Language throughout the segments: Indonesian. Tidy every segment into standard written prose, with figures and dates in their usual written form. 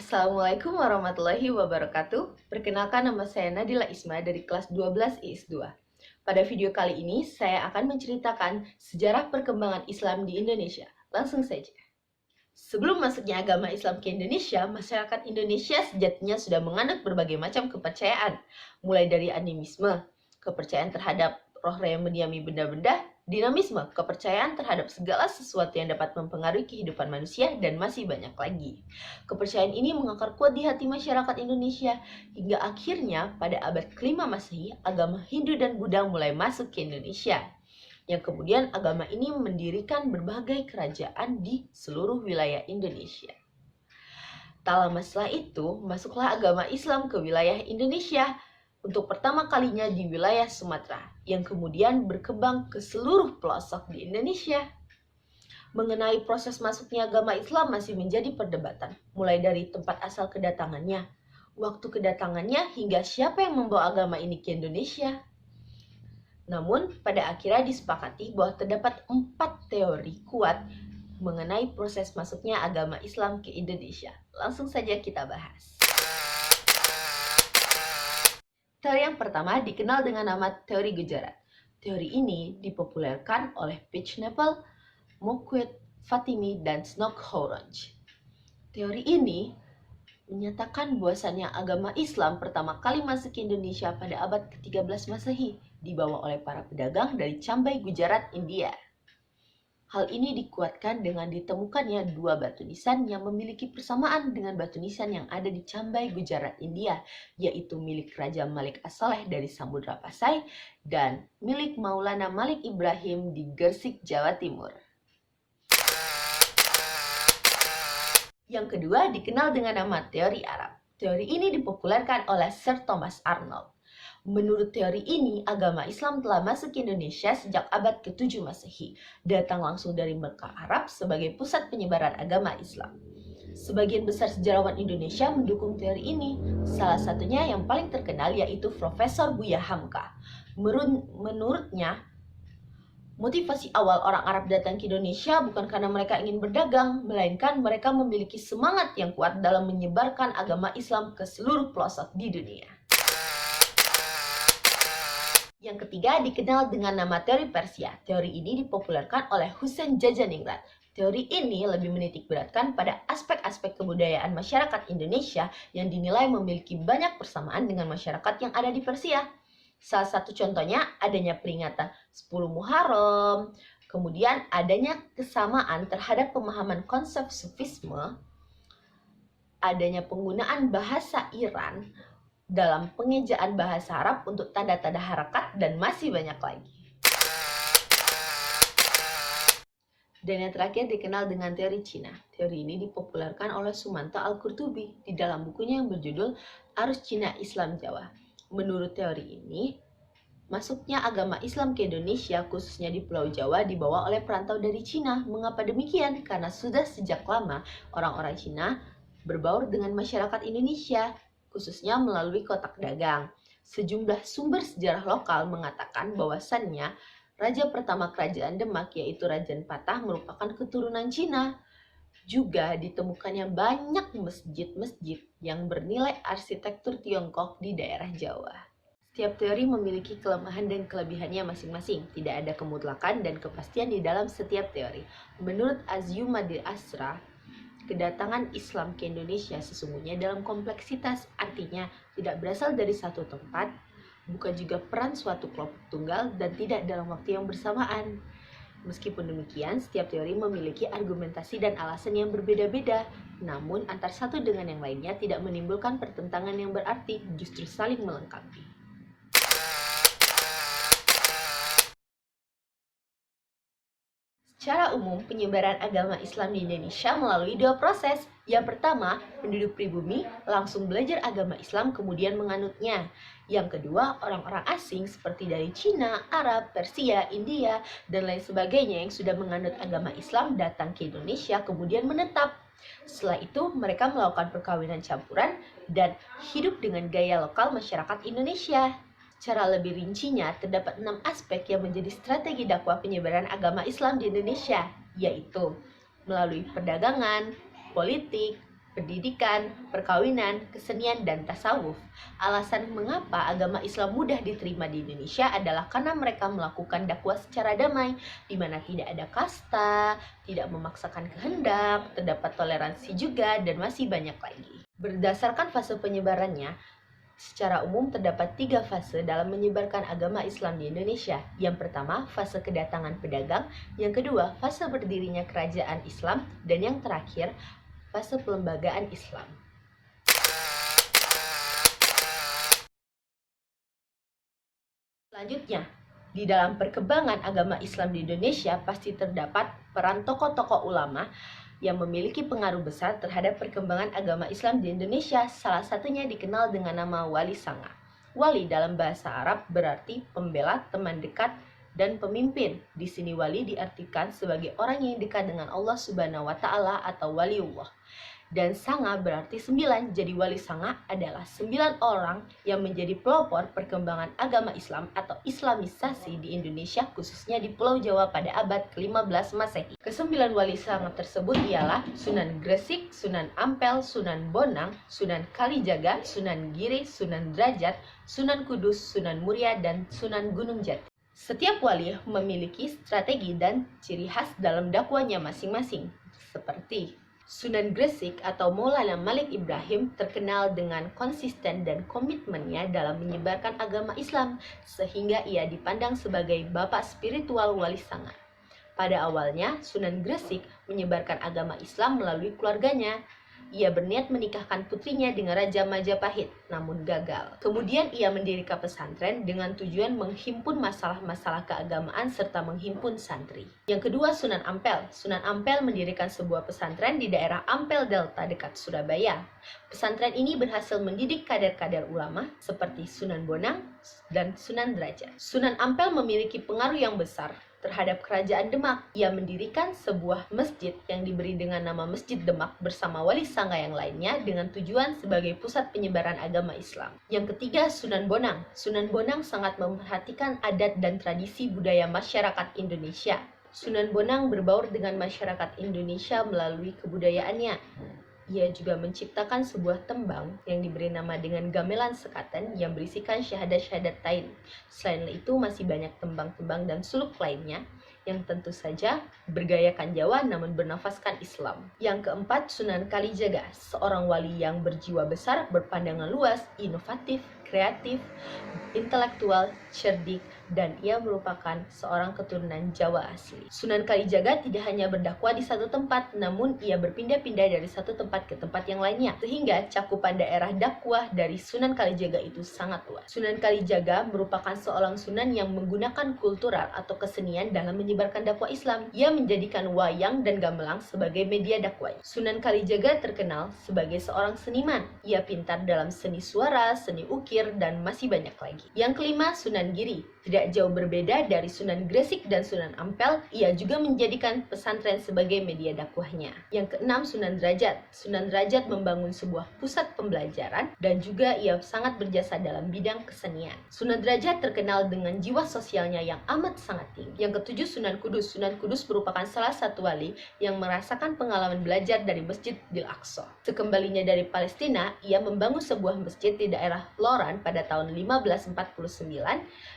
Assalamualaikum warahmatullahi wabarakatuh. Perkenalkan, nama saya Nadila Isma dari kelas 12 IS2. Pada video kali ini, saya akan menceritakan sejarah perkembangan Islam di Indonesia. Langsung saja. Sebelum masuknya agama Islam ke Indonesia, masyarakat Indonesia sejatinya sudah menganut berbagai macam kepercayaan, mulai dari animisme, kepercayaan terhadap roh yang mendiami benda-benda, dinamisme, kepercayaan terhadap segala sesuatu yang dapat mempengaruhi kehidupan manusia, dan masih banyak lagi. Kepercayaan ini mengakar kuat di hati masyarakat Indonesia, hingga akhirnya pada abad ke-5 Masehi, agama Hindu dan Buddha mulai masuk ke Indonesia. Yang kemudian agama ini mendirikan berbagai kerajaan di seluruh wilayah Indonesia. Tak lama setelah itu, masuklah agama Islam ke wilayah Indonesia untuk pertama kalinya di wilayah Sumatera, yang kemudian berkembang ke seluruh pelosok di Indonesia. Mengenai proses masuknya agama Islam masih menjadi perdebatan, mulai dari tempat asal kedatangannya, waktu kedatangannya, hingga siapa yang membawa agama ini ke Indonesia. Namun, pada akhirnya disepakati bahwa terdapat 4 teori kuat mengenai proses masuknya agama Islam ke Indonesia. Langsung saja kita bahas. Teori yang pertama dikenal dengan nama teori Gujarat. Teori ini dipopulerkan oleh Peechneppel, Moquett, Fatimi, dan Snokhorroj. Teori ini menyatakan bahwasannya agama Islam pertama kali masuk ke Indonesia pada abad ke-13 Masehi, dibawa oleh para pedagang dari Cambai, Gujarat, India. Hal ini dikuatkan dengan ditemukannya 2 batu nisan yang memiliki persamaan dengan batu nisan yang ada di Cambai, Gujarat, India, yaitu milik Raja Malik As-Saleh dari Samudra Pasai dan milik Maulana Malik Ibrahim di Gersik, Jawa Timur. Yang kedua dikenal dengan nama teori Arab. Teori ini dipopulerkan oleh Sir Thomas Arnold. Menurut teori ini, agama Islam telah masuk ke Indonesia sejak abad ke-7 Masehi, datang langsung dari Mekah Arab sebagai pusat penyebaran agama Islam. Sebagian besar sejarawan Indonesia mendukung teori ini, salah satunya yang paling terkenal yaitu Profesor Buya Hamka. Menurutnya, motivasi awal orang Arab datang ke Indonesia bukan karena mereka ingin berdagang, melainkan mereka memiliki semangat yang kuat dalam menyebarkan agama Islam ke seluruh pelosok di dunia. Yang ketiga dikenal dengan nama teori Persia. Teori ini dipopulerkan oleh Husain Jajaningrat. Teori ini lebih menitikberatkan pada aspek-aspek kebudayaan masyarakat Indonesia yang dinilai memiliki banyak persamaan dengan masyarakat yang ada di Persia. Salah satu contohnya adanya peringatan 10 Muharram, kemudian adanya kesamaan terhadap pemahaman konsep sufisme, adanya penggunaan bahasa Iran dalam pengejaan bahasa Arab untuk tanda-tanda harakat, dan masih banyak lagi. Dan yang terakhir dikenal dengan teori Cina. Teori ini dipopulerkan oleh Sumanto Al-Qurtubi di dalam bukunya yang berjudul Arus Cina Islam Jawa. Menurut teori ini, masuknya agama Islam ke Indonesia, khususnya di Pulau Jawa, dibawa oleh perantau dari Cina. Mengapa demikian? Karena sudah sejak lama orang-orang Cina berbaur dengan masyarakat Indonesia, khususnya melalui kotak dagang. Sejumlah sumber sejarah lokal mengatakan bahwasannya raja pertama kerajaan Demak, yaitu Raja Patah, merupakan keturunan Cina. Juga ditemukannya banyak masjid-masjid yang bernilai arsitektur Tiongkok di daerah Jawa. Setiap teori memiliki kelemahan dan kelebihannya masing-masing. Tidak ada kemutlakan dan kepastian di dalam setiap teori. Menurut Azyumadil Asra, kedatangan Islam ke Indonesia sesungguhnya dalam kompleksitas, artinya tidak berasal dari satu tempat, bukan juga peran suatu kelompok tunggal, dan tidak dalam waktu yang bersamaan. Meskipun demikian, setiap teori memiliki argumentasi dan alasan yang berbeda-beda, namun antar satu dengan yang lainnya tidak menimbulkan pertentangan yang berarti, justru saling melengkapi. Secara umum, penyebaran agama Islam di Indonesia melalui 2 proses. Yang pertama, penduduk pribumi langsung belajar agama Islam kemudian menganutnya. Yang kedua, orang-orang asing seperti dari Cina, Arab, Persia, India, dan lain sebagainya yang sudah menganut agama Islam datang ke Indonesia kemudian menetap. Setelah itu, mereka melakukan perkawinan campuran dan hidup dengan gaya lokal masyarakat Indonesia. Secara lebih rincinya, terdapat 6 aspek yang menjadi strategi dakwah penyebaran agama Islam di Indonesia, yaitu melalui perdagangan, politik, pendidikan, perkawinan, kesenian, dan tasawuf. Alasan mengapa agama Islam mudah diterima di Indonesia adalah karena mereka melakukan dakwah secara damai, di mana tidak ada kasta, tidak memaksakan kehendak, terdapat toleransi juga, dan masih banyak lagi. Berdasarkan fase penyebarannya, secara umum terdapat 3 fase dalam menyebarkan agama Islam di Indonesia. Yang pertama, fase kedatangan pedagang. Yang kedua, fase berdirinya kerajaan Islam. Dan yang terakhir, fase pelembagaan Islam. Selanjutnya, di dalam perkembangan agama Islam di Indonesia pasti terdapat peran tokoh-tokoh ulama yang memiliki pengaruh besar terhadap perkembangan agama Islam di Indonesia. Salah satunya dikenal dengan nama Wali Sanga. Wali dalam bahasa Arab berarti pembela, teman dekat, dan pemimpin. Di sini wali diartikan sebagai orang yang dekat dengan Allah Subhanahu wa Ta'ala atau waliullah. Dan sanga berarti 9, jadi wali sanga adalah 9 orang yang menjadi pelopor perkembangan agama Islam atau Islamisasi di Indonesia, khususnya di Pulau Jawa pada abad ke-15 Masehi. Ke-9 wali sanga tersebut ialah Sunan Gresik, Sunan Ampel, Sunan Bonang, Sunan Kalijaga, Sunan Giri, Sunan Derajat, Sunan Kudus, Sunan Muria, dan Sunan Gunung Jati. Setiap wali memiliki strategi dan ciri khas dalam dakwanya masing-masing, seperti Sunan Gresik atau Maulana Malik Ibrahim terkenal dengan konsisten dan komitmennya dalam menyebarkan agama Islam, sehingga ia dipandang sebagai bapak spiritual Wali Sanga. Pada awalnya, Sunan Gresik menyebarkan agama Islam melalui keluarganya. Ia berniat menikahkan putrinya dengan Raja Majapahit, namun gagal. Kemudian ia mendirikan pesantren dengan tujuan menghimpun masalah-masalah keagamaan serta menghimpun santri. Yang kedua, Sunan Ampel. Sunan Ampel mendirikan sebuah pesantren di daerah Ampel Delta dekat Surabaya. Pesantren ini berhasil mendidik kader-kader ulama seperti Sunan Bonang dan Sunan Derajat. Sunan Ampel memiliki pengaruh yang besar terhadap kerajaan Demak. Ia mendirikan sebuah masjid yang diberi dengan nama Masjid Demak bersama wali sanga yang lainnya dengan tujuan sebagai pusat penyebaran agama Islam. Yang ketiga, Sunan Bonang. Sunan Bonang sangat memperhatikan adat dan tradisi budaya masyarakat Indonesia. Sunan Bonang berbaur dengan masyarakat Indonesia melalui kebudayaannya. Ia juga menciptakan sebuah tembang yang diberi nama dengan Gamelan Sekaten yang berisikan syahadat-syahadat tain. Selain itu masih banyak tembang-tembang dan suluk lainnya yang tentu saja bergayakan Jawa namun bernafaskan Islam. Yang keempat, Sunan Kalijaga, seorang wali yang berjiwa besar, berpandangan luas, inovatif, kreatif, intelektual, cerdik, dan ia merupakan seorang keturunan Jawa asli. Sunan Kalijaga tidak hanya berdakwah di satu tempat, namun ia berpindah-pindah dari satu tempat ke tempat yang lainnya, sehingga cakupan daerah dakwah dari Sunan Kalijaga itu sangat luas. Sunan Kalijaga merupakan seorang sunan yang menggunakan kultural atau kesenian dalam menyebarkan dakwah Islam. Ia menjadikan wayang dan gamelan sebagai media dakwah. Sunan Kalijaga terkenal sebagai seorang seniman. Ia pintar dalam seni suara, seni ukir, dan masih banyak lagi. Yang kelima, Sunan Giri. Tidak jauh berbeda dari Sunan Gresik dan Sunan Ampel, ia juga menjadikan pesantren sebagai media dakwahnya. Yang keenam, Sunan Derajat. Sunan Derajat membangun sebuah pusat pembelajaran dan juga ia sangat berjasa dalam bidang kesenian. Sunan Derajat terkenal dengan jiwa sosialnya yang amat sangat tinggi. Yang ketujuh, Sunan Kudus. Sunan Kudus merupakan salah satu wali yang merasakan pengalaman belajar dari Masjid Al-Aqsa. Sekembalinya dari Palestina, ia membangun sebuah masjid di daerah Loran pada tahun 1549.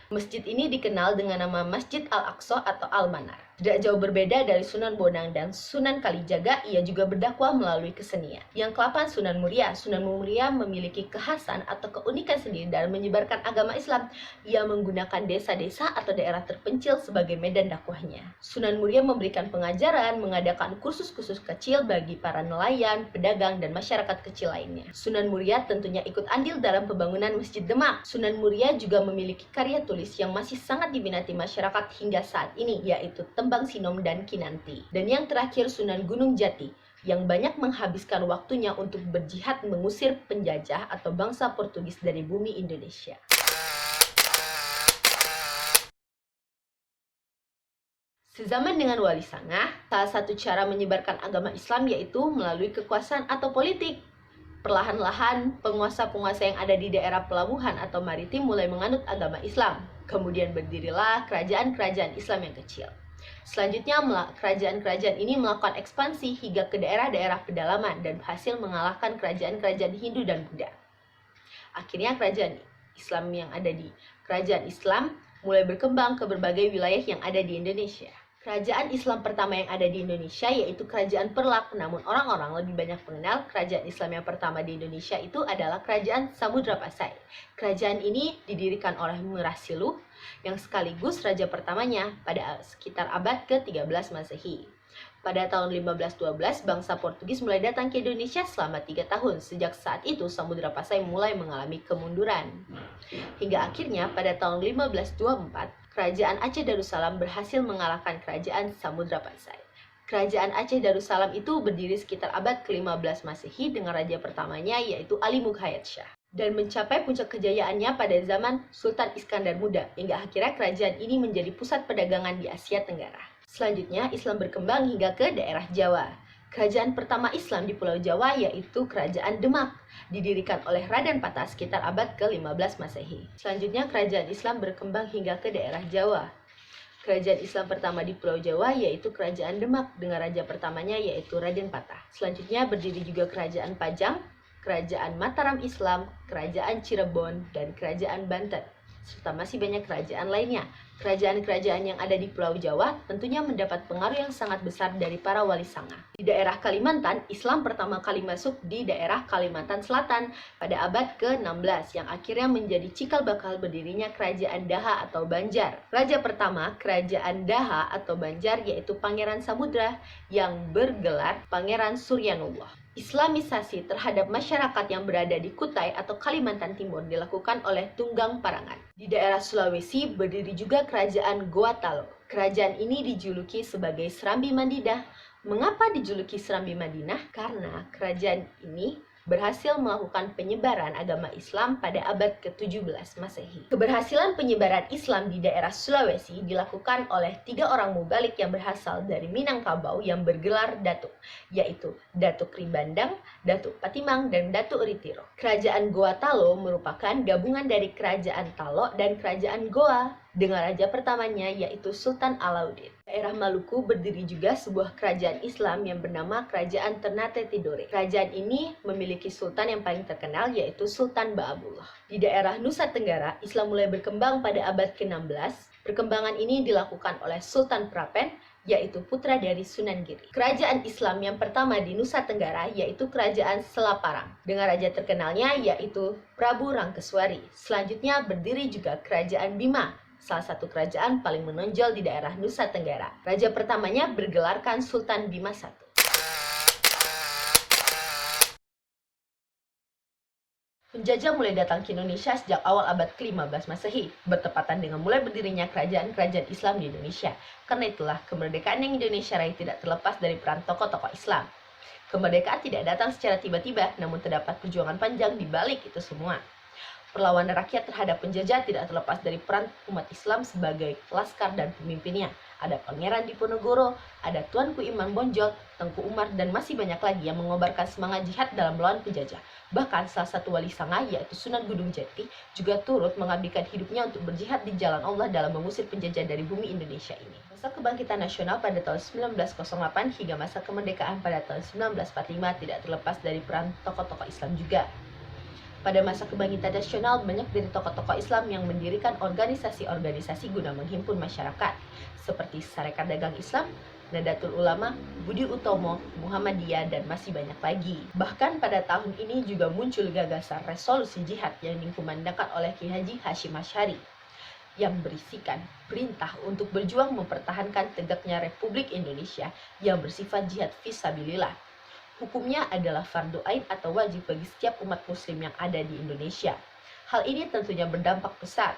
Masjid ini dikenal dengan nama Masjid Al-Aqsa atau Al-Manar. Tidak jauh berbeda dari Sunan Bonang dan Sunan Kalijaga, ia juga berdakwah melalui kesenian. Yang ke-8, Sunan Muria. Sunan Muria memiliki kekhasan atau keunikan sendiri dalam menyebarkan agama Islam. Ia menggunakan desa-desa atau daerah terpencil sebagai medan dakwahnya. Sunan Muria memberikan pengajaran, mengadakan kursus-kursus kecil bagi para nelayan, pedagang, dan masyarakat kecil lainnya. Sunan Muria tentunya ikut andil dalam pembangunan Masjid Demak. Sunan Muria juga memiliki karya tulis yang masih sangat diminati masyarakat hingga saat ini, yaitu Tembang Sinom dan Kinanti. Dan yang terakhir, Sunan Gunung Jati, yang banyak menghabiskan waktunya untuk berjihad mengusir penjajah atau bangsa Portugis dari bumi Indonesia. Sezaman dengan Wali Sanga, salah satu cara menyebarkan agama Islam yaitu melalui kekuasaan atau politik. Perlahan-lahan, penguasa-penguasa yang ada di daerah pelabuhan atau maritim mulai menganut agama Islam. Kemudian berdirilah kerajaan-kerajaan Islam yang kecil. Selanjutnya, kerajaan-kerajaan ini melakukan ekspansi hingga ke daerah-daerah pedalaman dan berhasil mengalahkan kerajaan-kerajaan Hindu dan Buddha. Akhirnya kerajaan Islam mulai berkembang ke berbagai wilayah yang ada di Indonesia. Kerajaan Islam pertama yang ada di Indonesia yaitu Kerajaan Perlak, namun orang-orang lebih banyak mengenal kerajaan Islam yang pertama di Indonesia itu adalah Kerajaan Samudra Pasai. Kerajaan ini didirikan oleh Murasiluh yang sekaligus raja pertamanya pada sekitar abad ke-13 Masehi. Pada tahun 1512, bangsa Portugis mulai datang ke Indonesia selama 3 tahun. Sejak saat itu, Samudra Pasai mulai mengalami kemunduran. Hingga akhirnya pada tahun 1524, Kerajaan Aceh Darussalam berhasil mengalahkan Kerajaan Samudra Pasai. Kerajaan Aceh Darussalam itu berdiri sekitar abad ke-15 Masehi dengan raja pertamanya yaitu Ali Mughayat Shah. Dan mencapai puncak kejayaannya pada zaman Sultan Iskandar Muda, hingga akhirnya kerajaan ini menjadi pusat perdagangan di Asia Tenggara. Selanjutnya, Islam berkembang hingga ke daerah Jawa. Kerajaan pertama Islam di Pulau Jawa yaitu Kerajaan Demak, didirikan oleh Raden Patah sekitar abad ke-15 Masehi. Selanjutnya, kerajaan Islam berkembang hingga ke daerah Jawa. Kerajaan Islam pertama di Pulau Jawa yaitu Kerajaan Demak dengan raja pertamanya yaitu Raden Patah. Selanjutnya berdiri juga Kerajaan Pajang, Kerajaan Mataram Islam, Kerajaan Cirebon, dan Kerajaan Banten, serta masih banyak kerajaan lainnya. Kerajaan-kerajaan yang ada di Pulau Jawa tentunya mendapat pengaruh yang sangat besar dari para wali sanga. Di daerah Kalimantan, Islam pertama kali masuk di daerah Kalimantan Selatan pada abad ke-16 yang akhirnya menjadi cikal bakal berdirinya Kerajaan Daha atau Banjar. Raja pertama Kerajaan Daha atau Banjar yaitu Pangeran Samudra yang bergelar Pangeran Suryanullah. Islamisasi terhadap masyarakat yang berada di Kutai atau Kalimantan Timur dilakukan oleh Tunggang Parangan. Di daerah Sulawesi berdiri juga Kerajaan Gorontalo. Kerajaan ini dijuluki sebagai Serambi Madinah. Mengapa dijuluki Serambi Madinah? Karena kerajaan ini berhasil melakukan penyebaran agama Islam pada abad ke-17 Masehi. Keberhasilan penyebaran Islam di daerah Sulawesi dilakukan oleh 3 orang mubalik yang berasal dari Minangkabau yang bergelar Datuk, yaitu Datuk Ribandang, Datuk Patimang, dan Datuk Ritiro. Kerajaan Goa Talo merupakan gabungan dari Kerajaan Talo dan Kerajaan Goa dengan raja pertamanya yaitu Sultan Alauddin. Daerah Maluku berdiri juga sebuah kerajaan Islam yang bernama Kerajaan Ternate Tidore. Kerajaan ini memiliki sultan yang paling terkenal yaitu Sultan Baabullah. Di daerah Nusa Tenggara, Islam mulai berkembang pada abad ke-16. Perkembangan ini dilakukan oleh Sultan Prapen, yaitu putra dari Sunan Giri. Kerajaan Islam yang pertama di Nusa Tenggara yaitu Kerajaan Selaparang, dengan raja terkenalnya yaitu Prabu Rangkeswari. Selanjutnya berdiri juga Kerajaan Bima, salah satu kerajaan paling menonjol di daerah Nusa Tenggara. Raja pertamanya bergelarkan Sultan Bima I. Penjajah mulai datang ke Indonesia sejak awal abad ke-15 Masehi, bertepatan dengan mulai berdirinya kerajaan-kerajaan Islam di Indonesia. Karena itulah, kemerdekaan yang Indonesia raih tidak terlepas dari peran tokoh-tokoh Islam. Kemerdekaan tidak datang secara tiba-tiba, namun terdapat perjuangan panjang di balik itu semua. Perlawanan rakyat terhadap penjajah tidak terlepas dari peran umat Islam sebagai laskar dan pemimpinnya. Ada Pangeran Diponegoro, ada Tuanku Imam Bonjol, Tengku Umar, dan masih banyak lagi yang mengobarkan semangat jihad dalam melawan penjajah. Bahkan salah satu wali sanga yaitu Sunan Gunung Jati juga turut mengabdikan hidupnya untuk berjihad di jalan Allah dalam mengusir penjajah dari bumi Indonesia ini. Masa kebangkitan nasional pada tahun 1908 hingga masa kemerdekaan pada tahun 1945 tidak terlepas dari peran tokoh-tokoh Islam juga. Pada masa kebangkitan nasional, banyak dari tokoh-tokoh Islam yang mendirikan organisasi-organisasi guna menghimpun masyarakat, seperti Sarekat Dagang Islam, Nadatul Ulama, Budi Utomo, Muhammadiyah, dan masih banyak lagi. Bahkan pada tahun ini juga muncul gagasan resolusi jihad yang dikumandangkan oleh Ki Haji Hashim Asy'ari, yang berisikan perintah untuk berjuang mempertahankan tegaknya Republik Indonesia yang bersifat jihad fisabilillah. Hukumnya adalah fardu ain atau wajib bagi setiap umat muslim yang ada di Indonesia. Hal ini tentunya berdampak besar.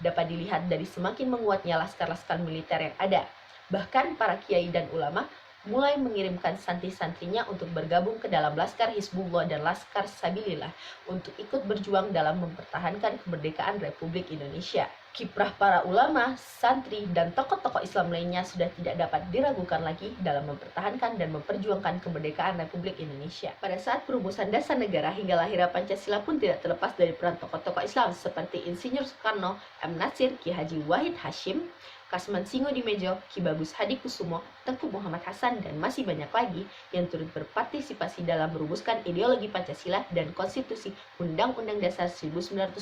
Dapat dilihat dari semakin menguatnya laskar-laskar militer yang ada. Bahkan para kiai dan ulama mulai mengirimkan santri-santrinya untuk bergabung ke dalam Laskar Hizbullah dan Laskar Sabilillah untuk ikut berjuang dalam mempertahankan kemerdekaan Republik Indonesia. Kiprah para ulama, santri, dan tokoh-tokoh Islam lainnya sudah tidak dapat diragukan lagi dalam mempertahankan dan memperjuangkan kemerdekaan Republik Indonesia. Pada saat perumusan dasar negara hingga lahirnya Pancasila pun tidak terlepas dari peran tokoh-tokoh Islam seperti Insinyur Soekarno, M. Natsir, Ki Haji Wahid Hasyim, Kasman Singodimedjo, Ki Bagus Hadikusumo, Tengku Muhammad Hasan, dan masih banyak lagi yang turut berpartisipasi dalam merumuskan ideologi Pancasila dan Konstitusi Undang-Undang Dasar 1945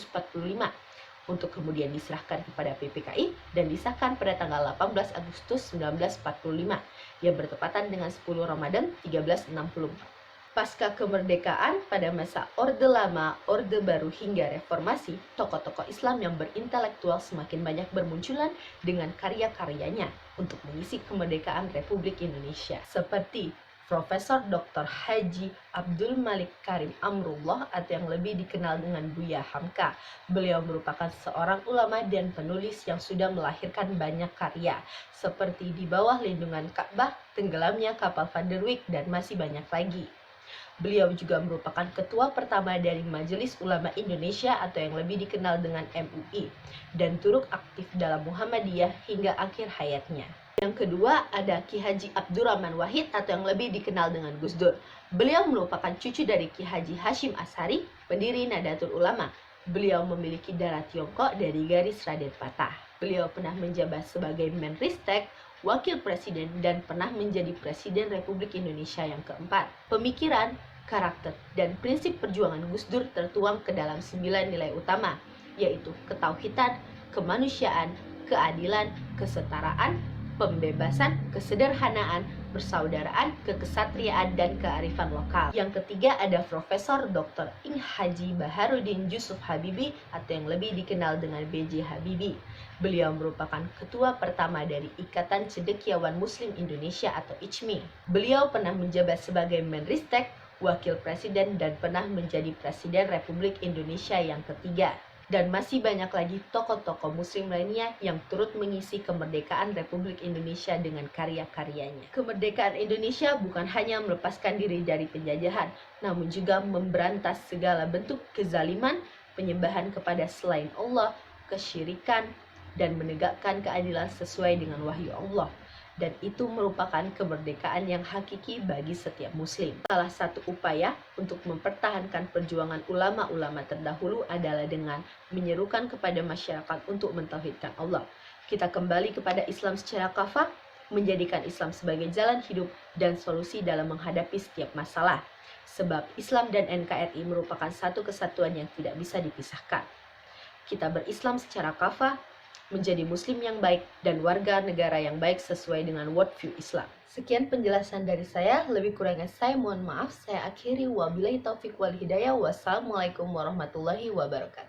untuk kemudian diserahkan kepada PPKI dan disahkan pada tanggal 18 Agustus 1945 yang bertepatan dengan 10 Ramadan 1364. Pasca kemerdekaan pada masa Orde Lama, Orde Baru hingga Reformasi, tokoh-tokoh Islam yang berintelektual semakin banyak bermunculan dengan karya-karyanya untuk mengisi kemerdekaan Republik Indonesia. Seperti Profesor Dr. Haji Abdul Malik Karim Amrullah atau yang lebih dikenal dengan Buya Hamka. Beliau merupakan seorang ulama dan penulis yang sudah melahirkan banyak karya seperti Di Bawah Lindungan Ka'bah, Tenggelamnya Kapal Van der Wijk, dan masih banyak lagi. Beliau juga merupakan ketua pertama dari Majelis Ulama Indonesia atau yang lebih dikenal dengan MUI dan turut aktif dalam Muhammadiyah hingga akhir hayatnya. Yang kedua ada Ki Haji Abdurrahman Wahid atau yang lebih dikenal dengan Gus Dur. Beliau merupakan cucu dari Ki Haji Hashim Asy'ari, pendiri Nahdlatul Ulama. Beliau memiliki darah Tiongkok dari garis Raden Patah. Beliau pernah menjabat sebagai Menristek, Wakil Presiden, dan pernah menjadi Presiden Republik Indonesia yang keempat. Pemikiran, karakter, dan prinsip perjuangan Gus Dur tertuang ke dalam 9 nilai utama, yaitu ketauhidan, kemanusiaan, keadilan, kesetaraan, pembebasan, kesederhanaan, persaudaraan, kekesatriaan, dan kearifan lokal. Yang ketiga ada Profesor Dr. Ing Haji Baharudin Yusuf Habibie atau yang lebih dikenal dengan B.J. Habibie. Beliau merupakan ketua pertama dari Ikatan Cendekiawan Muslim Indonesia atau ICMI. Beliau pernah menjabat sebagai Menristek, Wakil Presiden, dan pernah menjadi Presiden Republik Indonesia yang ketiga. Dan masih banyak lagi tokoh-tokoh muslim lainnya yang turut mengisi kemerdekaan Republik Indonesia dengan karya-karyanya. Kemerdekaan Indonesia bukan hanya melepaskan diri dari penjajahan, namun juga memberantas segala bentuk kezaliman, penyembahan kepada selain Allah, kesyirikan, dan menegakkan keadilan sesuai dengan wahyu Allah. Dan itu merupakan kemerdekaan yang hakiki bagi setiap muslim. Salah satu upaya untuk mempertahankan perjuangan ulama-ulama terdahulu adalah dengan menyerukan kepada masyarakat untuk mentauhidkan Allah. Kita kembali kepada Islam secara kafah, menjadikan Islam sebagai jalan hidup dan solusi dalam menghadapi setiap masalah. Sebab Islam dan NKRI merupakan satu kesatuan yang tidak bisa dipisahkan. Kita berislam secara kafah, menjadi muslim yang baik dan warga negara yang baik sesuai dengan worldview Islam. Sekian penjelasan dari saya, lebih kurangnya saya mohon maaf. Saya akhiri, wabillahi taufik wal hidayah. Wassalamualaikum warahmatullahi wabarakatuh.